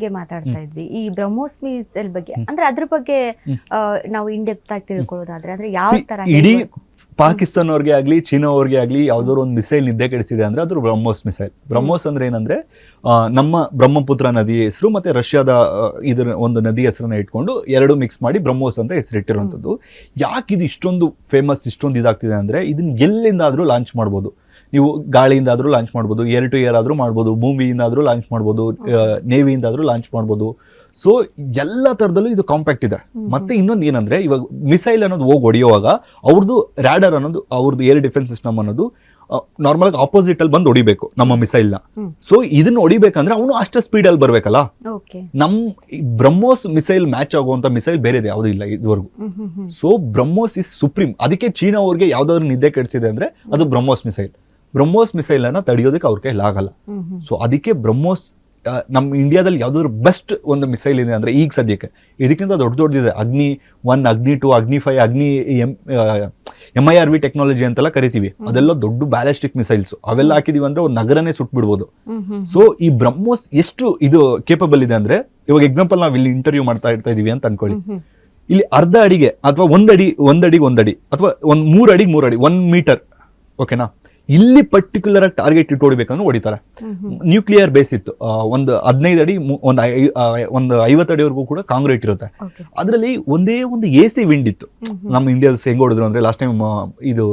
ಮಾತಾಡ್ತಾ ಇದ್ವಿ ಈ ಬ್ರಹ್ಮೋಸ್ ಮಿಸೈಲ್ ಬಗ್ಗೆ ಅಂದ್ರೆ ಅದ್ರ ಬಗ್ಗೆ ನಾವು ಇನ್ ಡೆಪ್ತ್ ಆಗಿ ತಿಳ್ಕೊಳ್ಳೋದಾದ್ರೆ ಅಂದ್ರೆ ಯಾವ ತರ ಇಡೀ ಪಾಕಿಸ್ತಾನ ಅವ್ರಿಗೆ ಆಗ್ಲಿ ಚೀನಾ ಅವ್ರಿಗೆ ಆಗ್ಲಿ ಯಾವ್ದಾದ್ರು ಒಂದು ಮಿಸೈಲ್ ನಿದ್ದೆ ಕೆಡಿಸಿದೆ ಅಂದ್ರೆ ಅದು ಬ್ರಹ್ಮೋಸ್ ಮಿಸೈಲ್. ಬ್ರಹ್ಮೋಸ್ ಅಂದ್ರೆ ಏನಂದ್ರೆ ನಮ್ಮ ಬ್ರಹ್ಮಪುತ್ರ ನದಿ ಹೆಸರು ಮತ್ತೆ ರಷ್ಯಾದ ಇದರ ಒಂದು ನದಿ ಹೆಸರನ್ನ ಇಟ್ಕೊಂಡು ಎರಡು ಮಿಕ್ಸ್ ಮಾಡಿ ಬ್ರಹ್ಮೋಸ್ ಅಂತ ಹೆಸರಿಟ್ಟಿರುವಂಥದ್ದು. ಯಾಕೆ ಇದು ಇಷ್ಟೊಂದು ಫೇಮಸ್ ಇಷ್ಟೊಂದು ಇದಾಗ್ತಿದೆ ಅಂದ್ರೆ ಇದನ್ನ ಎಲ್ಲಿಂದಾದ್ರೂ ಲಾಂಚ್ ಮಾಡ್ಬೋದು. ನೀವು ಗಾಳಿಯಿಂದ ಆದ್ರೂ ಲಾಂಚ್ ಮಾಡ್ಬೋದು, ಏರ್ ಟು ಏರ್ ಆದ್ರೂ ಮಾಡ್ಬೋದು, ಭೂಮಿಯಿಂದ ಆದ್ರೂ ಲಾಂಚ್ ಮಾಡ್ಬೋದು, ನೇವಿಯಿಂದ ಆದ್ರೂ ಲಾಂಚ್ ಮಾಡ್ಬೋದು. ಸೊ ಎಲ್ಲ ತರದಲ್ಲೂ ಇದು ಕಾಂಪ್ಯಾಕ್ಟ್ ಇದೆ. ಮತ್ತೆ ಇನ್ನೊಂದು ಏನಂದ್ರೆ ಇವಾಗ ಮಿಸೈಲ್ ಅನ್ನೋದು ಹೋಗಿ ಹೊಡೆಯುವಾಗ ಅವ್ರದ್ದು ರ್ಯಾಡರ್ ಅನ್ನೋದು ಅವ್ರದ್ದು ಏರ್ ಡಿಫೆನ್ಸ್ ಸಿಸ್ಟಮ್ ಅನ್ನೋದು ನಾರ್ಮಲ್ ಆಗಿ ಆಪೋಸಿಟ್ ಅಲ್ಲಿ ಬಂದು ಹೊಡಿಬೇಕು ನಮ್ಮ ಮಿಸೈಲ್ ನ. ಸೊ ಇದನ್ನ ಹೊಡಿಬೇಕಂದ್ರೆ ಅವನು ಅಷ್ಟೇ ಸ್ಪೀಡ್ ಅಲ್ಲಿ ಬರ್ಬೇಕಲ್ಲ. ನಮ್ ಬ್ರಹ್ಮೋಸ್ ಮಿಸೈಲ್ ಮ್ಯಾಚ್ ಆಗುವಂತ ಮಿಸೈಲ್ ಬೇರೆ ಯಾವುದೂ ಇಲ್ಲ ಇದುವರೆಗೂ. So BrahMos is supreme. ಅದಕ್ಕೆ ಚೀನಾ ಅವ್ರಿಗೆ ಯಾವ್ದಾದ್ರು ನಿದ್ದೆ ಕೆಡಿಸಿದೆ ಅಂದ್ರೆ ಅದು ಬ್ರಹ್ಮೋಸ್ ಮಿಸೈಲ್. ಬ್ರಹ್ಮೋಸ್ ಮಿಸೈಲ್ ಅನ್ನ ತಡೆಯೋದಕ್ಕೆ ಅವ್ರ ಕೈಲಿ ಆಗಲ್ಲ. ಸೊ ಅದಕ್ಕೆ ಬ್ರಹ್ಮೋಸ್ ನಮ್ಮ ಇಂಡಿಯಾದಲ್ಲಿ ಯಾವ್ದಾದ್ರು ಬೆಸ್ಟ್ ಒಂದು ಮಿಸೈಲ್ ಇದೆ ಅಂದ್ರೆ ಈಗ ಸದ್ಯಕ್ಕೆ ಇದಕ್ಕಿಂತ ದೊಡ್ಡದಿದೆ. ಅಗ್ನಿ 1, ಅಗ್ನಿ 2, ಅಗ್ನಿ 5, ಅಗ್ನಿ MIRV ಟೆಕ್ನಾಲಜಿ ಅಂತೆಲ್ಲ ಕರಿತೀವಿ. ಅದೆಲ್ಲ ದೊಡ್ಡ ಬ್ಯಾಲಿಸ್ಟಿಕ್ ಮಿಸೈಲ್ಸ್. ಅವೆಲ್ಲ ಹಾಕಿದೀವಿ ಅಂದ್ರೆ ಒಂದು ನಗರನೇ ಸುಟ್ಬಿಡ್ಬೋದು. ಸೊ ಈ ಬ್ರಹ್ಮೋಸ್ ಎಷ್ಟು ಇದು ಕೇಪಬಲ್ ಇದೆ ಅಂದ್ರೆ ಇವಾಗ ಎಕ್ಸಾಂಪಲ್ ನಾವು ಇಲ್ಲಿ ಇಂಟರ್ವ್ಯೂ ಮಾಡ್ತಾ ಇರ್ತಾ ಇದೀವಿ ಅಂತ ಅನ್ಕೊಳ್ಳಿ. ಇಲ್ಲಿ ಅರ್ಧ ಅಡಿಗೆ ಅಥವಾ ಒಂದಡಿ ಅಥವಾ 3 ಅಡಿಗೆ 3 ಅಡಿ 1 ಮೀಟರ್ ಓಕೆನಾ, ಇಲ್ಲಿ ಪರ್ಟಿಕ್ಯುಲರ್ ಆಗಿ ಟಾರ್ಗೆಟ್ ಇಟ್ಟು ಹೊಡಿಬೇಕಂದ್ರೆ ಹೊಡಿತಾರೆ. ನ್ಯೂಕ್ಲಿಯರ್ ಬೇಸ್ ಇತ್ತು, ಒಂದು 15 ಅಡಿ ಒಂದು 50 ಅಡಿವರೆಗೂ ಕೂಡ ಕಾಂಕ್ರೀಟ್ ಇರುತ್ತೆ. ಅದರಲ್ಲಿ ಒಂದೇ ಒಂದು AC ವಿಂಡ್ ಇತ್ತು. ನಮ್ಮ ಇಂಡಿಯಾದ ಹೆಂಗ್ ಹೊಡಿದ್ರು ಅಂದ್ರೆ ಲಾಸ್ಟ್ ಟೈಮ್ ಇದು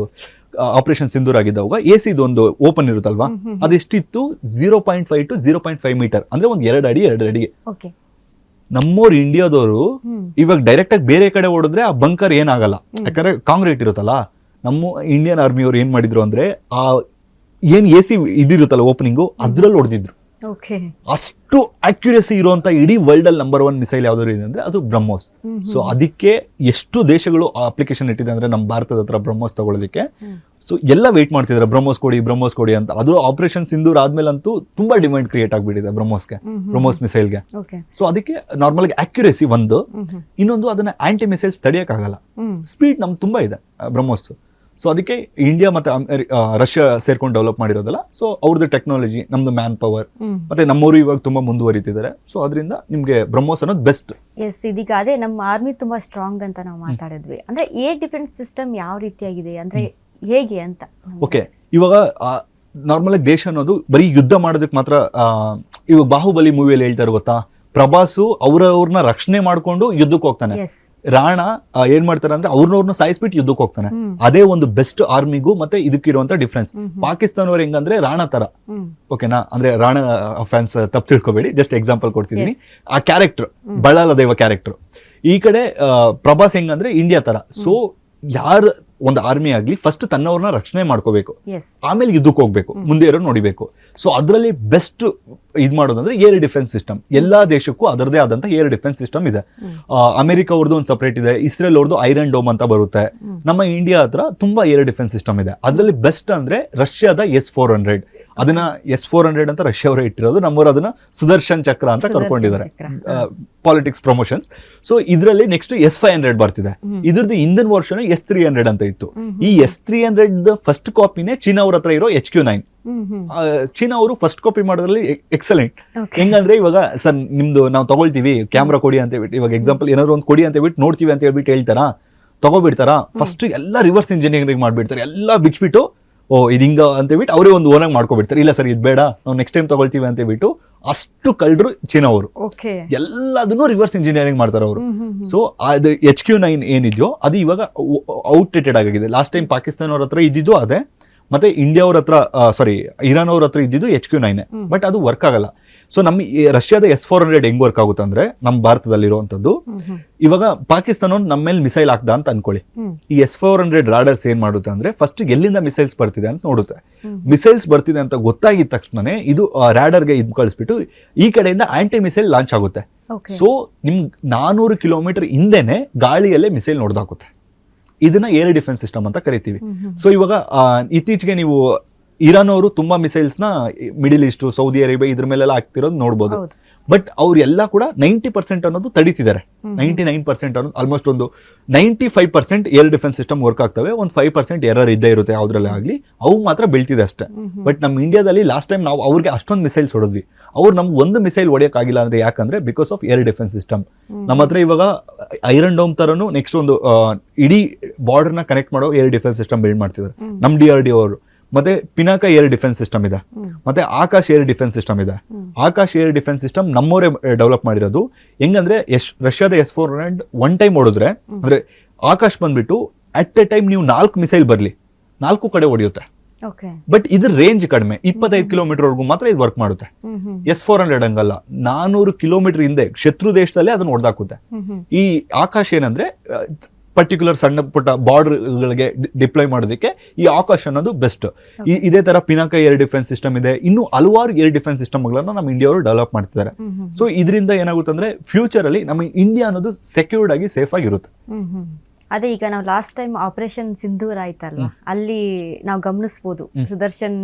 ಆಪರೇಷನ್ ಸಿಂಧೂರ್ ಆಗಿದ್ದಾಗ AC ಇದು ಒಂದು ಓಪನ್ ಇರುತ್ತಲ್ವಾ, ಅದೆಷ್ಟಿತ್ತು 0.5 to 0.5 ಮೀಟರ್ ಅಂದ್ರೆ ಒಂದು 2 ಅಡಿಗೆ. ನಮ್ಮೋರು ಇಂಡಿಯಾದವರು ಇವಾಗ ಡೈರೆಕ್ಟ್ ಆಗಿ ಬೇರೆ ಕಡೆ ಹೊಡೆದ್ರೆ ಆ ಬಂಕರ್ ಏನಾಗಲ್ಲ, ಯಾಕಂದ್ರೆ ಕಾಂಕ್ರೀಟ್ ಇರುತ್ತಲ್ಲ. ನಮ್ಮ ಇಂಡಿಯನ್ ಆರ್ಮಿ ಅವ್ರು ಏನ್ ಮಾಡಿದ್ರು ಅಂದ್ರೆ ಆ ಏನ್ AC ಇದಿರುತ್ತಲ್ಲ ಓಪನಿಂಗು ಅದ್ರಲ್ಲಿ ಹೊಡೆದಿದ್ರು. ಅಷ್ಟು ಅಕ್ಯುರಸಿ ಇರುವಂತ ಇಡೀ ವರ್ಲ್ಡ್ ಅಲ್ಲಿ ನಂಬರ್ 1 ಮಿಸೈಲ್ ಯಾವ್ದಾದ್ರು ಇದೆ ಅಂದ್ರೆ ಅದು ಬ್ರಹ್ಮೋಸ್. ಸೊ ಅದಕ್ಕೆ ಎಷ್ಟು ದೇಶಗಳು ಅಪ್ಲಿಕೇಶನ್ ಇಟ್ಟಿದೆ ಅಂದ್ರೆ ನಮ್ಮ ಭಾರತದ ಹತ್ರ ಬ್ರಹ್ಮೋಸ್ ತಗೊಳ್ಳೋದಕ್ಕೆ. ಸೊ ಎಲ್ಲ ವೇಟ್ ಮಾಡ್ತಿದ್ದಾರೆ ಬ್ರಹ್ಮೋಸ್ ಕೊಡಿ ಅಂತ. ಅದು ಆಪರೇಷನ್ ಸಿಂಧೂರ್ ಆದ್ಮೇಲಂತೂ ತುಂಬಾ ಡಿಮ್ಯಾಂಡ್ ಕ್ರಿಯೇಟ್ ಆಗ್ಬಿಟ್ಟಿದೆ ಬ್ರಹ್ಮೋಸ್ ಮಿಸೈಲ್ಗೆ. ಸೊ ಅದಕ್ಕೆ ನಾರ್ಮಲ್ ಆಗಿ ಅಕ್ಯುರಸಿ ಒಂದು, ಇನ್ನೊಂದು ಅದನ್ನ ಆಂಟಿ ಮಿಸೈಲ್ಸ್ ತಡೆಯಕ್ಕಾಗಲ್ಲ. ಸ್ಪೀಡ್ ನಮ್ಗೆ ತುಂಬಾ ಇದೆ ಬ್ರಹ್ಮೋಸ್. ಸೊ ಅದಕ್ಕೆ ಇಂಡಿಯಾ ಮತ್ತೆ ರಷ್ಯಾ ಸೇರ್ಕೊಂಡು ಡೆವಲಪ್ ಮಾಡಿರೋದಲ್ಲ. ಸೊ ಅವ್ರದ್ದು ಟೆಕ್ನಾಲಜಿ, ನಮ್ದು ಮ್ಯಾನ್ ಪವರ್ ಮತ್ತೆ ನಮ್ಮವರು ಇವಾಗ ತುಂಬಾ ಮುಂದುವರಿತಿದ್ದಾರೆ. ಸೊ ಅದರಿಂದ ನಿಮ್ಗೆ ಬ್ರಹ್ಮೋಸ್ ಅನ್ನೋದು ಬೆಸ್ಟ್. ಎಸ್, ಇದೀಗ ಅದೇ ನಮ್ಮ ಆರ್ಮಿ ತುಂಬಾ ಸ್ಟ್ರಾಂಗ್ ಅಂತ ನಾವು ಮಾತಾಡಿದ್ವಿ. ಅಂದ್ರೆ ಏರ್ ಡಿಫೆನ್ಸ್ ಸಿಸ್ಟಮ್ ಯಾವ ರೀತಿಯಾಗಿದೆ ಅಂದ್ರೆ ಹೇಗೆ ಅಂತ. ಓಕೆ, ಇವಾಗ ನಾರ್ಮಲ್ ಆಗಿ ದೇಶ ಅನ್ನೋದು ಬರೀ ಯುದ್ಧ ಮಾಡೋದಕ್ಕೆ ಮಾತ್ರ. ಇವಾಗ ಬಾಹುಬಲಿ ಮೂವಿಯಲ್ಲಿ ಹೇಳ್ತಾರೆ ಗೊತ್ತಾ, ಪ್ರಭಾಸು ಅವ್ರನ್ನ ರಕ್ಷಣೆ ಮಾಡ್ಕೊಂಡು ಯುದ್ಧಕ್ಕೆ ಹೋಗ್ತಾನೆ. ರಾಣ ಏನ್ ಮಾಡ್ತಾರೆ ಅಂದ್ರೆ ಅವ್ರನ್ನ ಸಾಯಿಸ್ಬಿಟ್ಟು ಯುದ್ಧಕ್ಕೆ ಹೋಗ್ತಾನೆ. ಅದೇ ಒಂದು ಬೆಸ್ಟ್ ಆರ್ಮಿಗೂ ಮತ್ತೆ ಇದಕ್ಕಿರುವಂತ ಡಿಫ್ರೆನ್ಸ್. ಪಾಕಿಸ್ತಾನವ್ರು ಹೆಂಗಂದ್ರೆ ರಾಣ ತರ, ಓಕೆನಾ, ಅಂದ್ರೆ ರಾಣ ಫ್ಯಾನ್ಸ್ ತಪ್ಪು ತಿಳ್ಕೊಬೇಡಿ, ಜಸ್ಟ್ ಎಕ್ಸಾಂಪಲ್ ಕೊಡ್ತಿದೀನಿ. ಆ ಕ್ಯಾರೆಕ್ಟರ್ ಬಳ್ಳಾಲ ದೇವ ಕ್ಯಾರೆಕ್ಟರ್. ಈ ಕಡೆ ಪ್ರಭಾಸ್ ಹೆಂಗಂದ್ರೆ ಇಂಡಿಯಾ ತರ. ಸೊ ಯಾರು ಒಂದು ಆರ್ಮಿ ಆಗ್ಲಿ ಫಸ್ಟ್ ತನ್ನವ್ರನ್ನ ರಕ್ಷಣೆ ಮಾಡ್ಕೋಬೇಕು, ಆಮೇಲೆ ಯುದ್ಧಕ್ಕೆ ಹೋಗ್ಬೇಕು, ಮುಂದೆ ಇರೋ ನೋಡಿಬೇಕು. ಸೊ ಅದರಲ್ಲಿ ಬೆಸ್ಟ್ ಇದ್ ಮಾಡೋದಂದ್ರೆ ಏರ್ ಡಿಫೆನ್ಸ್ ಸಿಸ್ಟಮ್. ಎಲ್ಲಾ ದೇಶಕ್ಕೂ ಅದರದೇ ಆದಂತ ಏರ್ ಡಿಫೆನ್ಸ್ ಸಿಸ್ಟಮ್ ಇದೆ. ಅಮೆರಿಕ ಅವ್ರದ್ದು ಒಂದು ಸಪರೇಟ್ ಇದೆ, ಇಸ್ರೇಲ್ ಅವ್ರದ್ದು ಐರನ್ ಡೋಮ್ ಅಂತ ಬರುತ್ತೆ. ನಮ್ಮ ಇಂಡಿಯಾ ಹತ್ರ ತುಂಬಾ ಏರ್ ಡಿಫೆನ್ಸ್ ಸಿಸ್ಟಮ್ ಇದೆ. ಅದರಲ್ಲಿ ಬೆಸ್ಟ್ ಅಂದ್ರೆ ರಷ್ಯಾದ S-400. ಅದನ್ನ S-400 ಅಂತ ರಷ್ಯಾ ಅವರೇ ಇಟ್ಟಿರೋದು. ನಮ್ಮವರು ಅದನ್ನ ಸುದರ್ಶನ್ ಚಕ್ರ ಅಂತ ಕರ್ಕೊಂಡಿದ್ದಾರೆ, ಪಾಲಿಟಿಕ್ಸ್ ಪ್ರಮೋಷನ್ಸ್. ಸೊ ಇದರಲ್ಲಿ ನೆಕ್ಸ್ಟ್ S-500 ಬರ್ತಿದೆ. ಇದ್ರದ್ದು ಇಂದಿನ ವರ್ಷನ್ S-300 ಅಂತ ಇತ್ತು. ಈ S-300 ಫಸ್ಟ್ ಕಾಪಿನೇ ಚೀನಾ ಅವ್ರ ಹತ್ರ ಇರೋ HQ-9. ಚೀನಾ ಅವರು ಫಸ್ಟ್ ಕಾಪಿ ಮಾಡೋದ್ರಲ್ಲಿ ಎಕ್ಸಲೆಂಟ್. ಹೆಂಗಂದ್ರೆ ಇವಾಗ ಸರ್ ನಿಮ್ದು ನಾವು ತಗೊಳ್ತೀವಿ, ಕ್ಯಾಮ್ರಾ ಕೊಡಿ ಅಂತ ಹೇಳ್ಬಿಟ್ಟು, ಇವಾಗ ಎಕ್ಸಾಂಪಲ್ ಏನಾದ್ರು ಒಂದು ಕೊಡಿ ಅಂತ ಹೇಳ್ಬಿಟ್ಟು ನೋಡ್ತೀವಿ ಅಂತ ಹೇಳ್ಬಿಟ್ಟು ಹೇಳ್ತಾರಾ, ತಗೋಬಿಡ್ತಾರಾ, ಫಸ್ಟ್ ಎಲ್ಲ ರಿವರ್ಸ್ ಇಂಜಿನಿಯರಿಂಗ್ ಮಾಡ್ಬಿಡ್ತಾರೆ, ಎಲ್ಲ ಬಿಚ್ಬಿಟ್ಟು ಇದು ಹಿಂಗ ಅಂತ ಹೇಳ್ಬಿಟ್ಟು ಅವರೇ ಒಂದು ಓನಾಗಿ ಮಾಡ್ಕೊಬಿಡ್ತಾರೆ. ಇಲ್ಲ ಸರ್ ಇದು ಬೇಡ, ನಾವು ನೆಕ್ಸ್ಟ್ ಟೈಮ್ ತಗೊಳ್ತೀವಿ ಅಂತ ಹೇಳ್ಬಿಟ್ಟು ಅಷ್ಟು ಕಳ್ಳರು ಚೀನಾ ಅವರು. ಎಲ್ಲದನ್ನು ರಿವರ್ಸ್ ಇಂಜಿನಿಯರಿಂಗ್ ಮಾಡ್ತಾರೆ ಅವರು. ಸೊ ಅದು HQ-9 ಏನಿದೆಯೋ ಅದು ಇವಾಗ ಔಟ್ಡೇಟೆಡ್ ಆಗಿದೆ. ಲಾಸ್ಟ್ ಟೈಮ್ ಪಾಕಿಸ್ತಾನ ಅವ್ರ ಹತ್ರ ಇದ್ದಿದ್ದು ಅದೇ, ಮತ್ತೆ ಇಂಡಿಯಾ ಅವ್ರ ಹತ್ರ ಇರಾನ್ ಅವ್ರ ಹತ್ರ ಇದ್ದಿದ್ದು HQ-9. ಬಟ್ ಅದು ವರ್ಕ್ ಆಗಲ್ಲ. ಸೊ ನಮ್ಮ ರಷ್ಯಾದ S-400 ಹೆಂಗ್ ವರ್ಕ್ ಆಗುತ್ತೆ ಅಂದ್ರೆ ನಮ್ಮ ಭಾರತದಲ್ಲಿರುವಂತದ್ದು, ಇವಾಗ ಪಾಕಿಸ್ತಾನ ನಮ್ಮ ಮೇಲೆ ಮಿಸೈಲ್ ಹಾಕ್ದ ಅಂತ ಅನ್ಕೊಳ್ಳಿ. ಈ S-400 ರಾಡರ್ಸ್ ಏನ್ ಮಾಡುತ್ತೆ ಅಂದ್ರೆ ಫಸ್ಟ್ ಎಲ್ಲಿಂದ ಮಿಸೈಲ್ಸ್ ಬರ್ತಿದೆ ಅಂತ ನೋಡುತ್ತೆ. ಮಿಸೈಲ್ಸ್ ಬರ್ತಿದೆ ಅಂತ ಗೊತ್ತಾಗಿದ ತಕ್ಷಣ ಇದು ರಾಡರ್ಗೆ ಇದ್ ಕಳಿಸ್ಬಿಟ್ಟು ಈ ಕಡೆಯಿಂದ ಆಂಟಿ ಮಿಸೈಲ್ ಲಾಂಚ್ ಆಗುತ್ತೆ. ಸೊ ನಿಮ್ಗೆ 400 ಕಿಲೋಮೀಟರ್ ಹಿಂದೆನೆ ಗಾಳಿಯಲ್ಲೇ ಮಿಸೈಲ್ ನೋಡ್ದಾಕುತ್ತೆ. ಇದನ್ನ ಏರ್ ಡಿಫೆನ್ಸ್ ಸಿಸ್ಟಮ್ ಅಂತ ಕರಿತೀವಿ. ಸೊ ಇವಾಗ ಇತ್ತೀಚೆಗೆ ನೀವು ಇರಾನ್ ಅವರು ತುಂಬಾ ಮಿಸೈಲ್ಸ್ ನ ಮಿಡಿಲ್ ಈಸ್ಟ್, ಸೌದಿ ಅರೇಬಿಯಾ ಇದ್ರ ಮೇಲೆಲ್ಲ ಹಾಕ್ತಿರೋದು ನೋಡ್ಬೋದು. ಬಟ್ ಅವ್ರೆಲ್ಲ ಕೂಡ 90% ಅನ್ನೋದು ತಡೀತಿದ್ದಾರೆ. 99% ಅನ್ನೋದು ಆಲ್ಮೋಸ್ಟ್ ಒಂದು 95% ಏರ್ ಡಿಫೆನ್ಸ್ ಸಿಸ್ಟಮ್ ವರ್ಕ್ ಆಗ್ತವೆ, ಒಂದು 5% ಎರರ್ ಇದ್ದೇ ಇರುತ್ತೆ ಯಾವ್ದ್ರಲ್ಲೇ ಆಗಲಿ, ಅವು ಮಾತ್ರ ಬೀಳ್ತಿದೆ ಅಷ್ಟೇ. ಬಟ್ ನಮ್ಮ ಇಂಡಿಯಾದಲ್ಲಿ ಲಾಸ್ಟ್ ಟೈಮ್ ನಾವು ಅವ್ರಿಗೆ ಅಷ್ಟೊಂದು ಮಿಸೈಲ್ಸ್ ಹೊಡೆದ್ವಿ, ಅವ್ರು ನಮ್ಗೆ ಒಂದು ಮಿಸೈಲ್ ಹೊಡೆಯೋಕ್ಕಾಗಿಲ್ಲ ಅಂದ್ರೆ ಯಾಕಂದ್ರೆ because of air defence system. ನಮ್ಮ ಹತ್ರ ಇವಾಗ ಐರನ್ ಡೋಮ್ ತರನು ನೆಕ್ಸ್ಟ್ ಒಂದು ಇಡೀ ಬಾರ್ಡರ್ನ ಕನೆಕ್ಟ್ ಮಾಡೋ ಏರ್ ಡಿಫೆನ್ಸ್ ಸಿಸ್ಟಮ್ ಬಿಲ್ಡ್ ಮಾಡ್ತಿದ್ದಾರೆ ನಮ್ಮ DRDO ಅವರು. ಮತ್ತೆ ಪಿನಾಕ ಏರ್ ಡಿಫೆನ್ಸ್ ಸಿಸ್ಟಮ್ ಇದೆ, ಮತ್ತೆ ಆಕಾಶ್ ಏರ್ ಡಿಫೆನ್ಸ್ ಸಿಸ್ಟಮ್ ಇದೆ. ಆಕಾಶ್ ಏರ್ ಡಿಫೆನ್ಸ್ ಸಿಸ್ಟಮ್ ನಮ್ಮವರೇ ಡೆವಲಪ್ ಮಾಡಿರೋದು. ಹೆಂಗಂದ್ರೆ ರಷ್ಯಾದ S-400 ಒನ್ ಟೈಮ್ ಹೊಡೆದ್ರೆ, ಅಂದ್ರೆ ಆಕಾಶ್ ಬಂದ್ಬಿಟ್ಟು ಅಟ್ ಎ ಟೈಮ್ ನೀವು 4 ಮಿಸೈಲ್ ಬರಲಿ 4 ಕಡೆ ಹೊಡೆಯುತ್ತೆ. ಬಟ್ ಇದ್ರ ರೇಂಜ್ ಕಡಿಮೆ, 25 ಕಿಲೋಮೀಟರ್ ವರ್ಗೂ ಮಾತ್ರ ಇದು ವರ್ಕ್ ಮಾಡುತ್ತೆ. S-400 ಹಂಗಲ್ಲ, 400 ಕಿಲೋಮೀಟರ್ ಹಿಂದೆ ಶತ್ರು ದೇಶದಲ್ಲೇ ಅದನ್ನ ಹೊಡೆದಾಕುತ್ತೆ. ಈ ಆಕಾಶ್ ಏನಂದ್ರೆ ಪರ್ಟಿಕ್ಯುಲರ್ ಸಣ್ಣ ಪುಟ್ಟ ಬಾರ್ಡರ್ಗಳಿಗೆ ಡಿಪ್ಲಾಯ್ ಮಾಡೋದಕ್ಕೆ ಈ ಆಕಾಶ್ ಅನ್ನೋದು ಬೆಸ್ಟ್. ಇದೇ ತರ ಪಿನಾಕ ಏರ್ ಡಿಫೆನ್ಸ್ ಸಿಸ್ಟಮ್ ಇದೆ, ಇನ್ನು ಹಲವಾರು ಏರ್ ಡಿಫೆನ್ಸ್ ಸಿಸ್ಟಮ್ಗಳನ್ನ ನಮ್ಮ ಇಂಡಿಯಾ ಅವರು ಡೆವಲಪ್ ಮಾಡ್ತಿದ್ದಾರೆ. ಸೊ ಇದರಿಂದ ಏನಾಗುತ್ತೆ ಅಂದ್ರೆ ಫ್ಯೂಚರ್ ಅಲ್ಲಿ ನಮ್ಮ ಇಂಡಿಯಾ ಅನ್ನೋದು ಸೆಕ್ಯೂರ್ಡ್ ಆಗಿ ಸೇಫ್ ಆಗಿರುತ್ತೆ. ಅದೇ ಈಗ ನಾವು ಲಾಸ್ಟ್ ಟೈಮ್ ಆಪರೇಷನ್ ಸಿಂಧೂರ್ ಆಯ್ತಲ್ವಾ, ಅಲ್ಲಿ ನಾವು ಗಮನಿಸಬಹುದು ಸುದರ್ಶನ್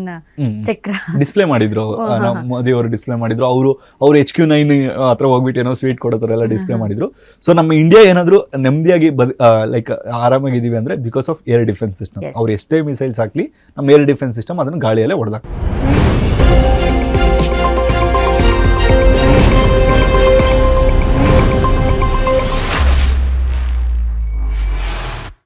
ಚಕ್ರ ಡಿಸ್ಪ್ಲೇ ಮಾಡಿದ್ರು, ಮೋದಿ ಅವರು ಡಿಸ್ಪ್ಲೇ ಮಾಡಿದ್ರು. ಅವರು HQ9 ಹತ್ರ ಹೋಗ್ಬಿಟ್ಟು ಏನೋ ಸ್ವೀಟ್ ಕೊಡೋ ತರ ಎಲ್ಲ ಡಿಸ್ಪ್ಲೇ ಮಾಡಿದ್ರು. ಸೊ ನಮ್ಮ ಇಂಡಿಯಾ ಏನಾದ್ರು ನೆಮ್ಮದಿಯಾಗಿ ಲೈಕ್ ಆರಾಮಾಗಿದೀವಿ ಅಂದ್ರೆ because of air defence system. ಅವ್ರು ಎಷ್ಟೇ ಮಿಸೈಲ್ಸ್ ಹಾಕ್ಲಿ ನಮ್ಮ ಏರ್ ಡಿಫೆನ್ಸ್ ಸಿಸ್ಟಮ್ ಅದನ್ನ ಗಾಳಿಯಲ್ಲೇ ಹೊಡೆದಾಕ.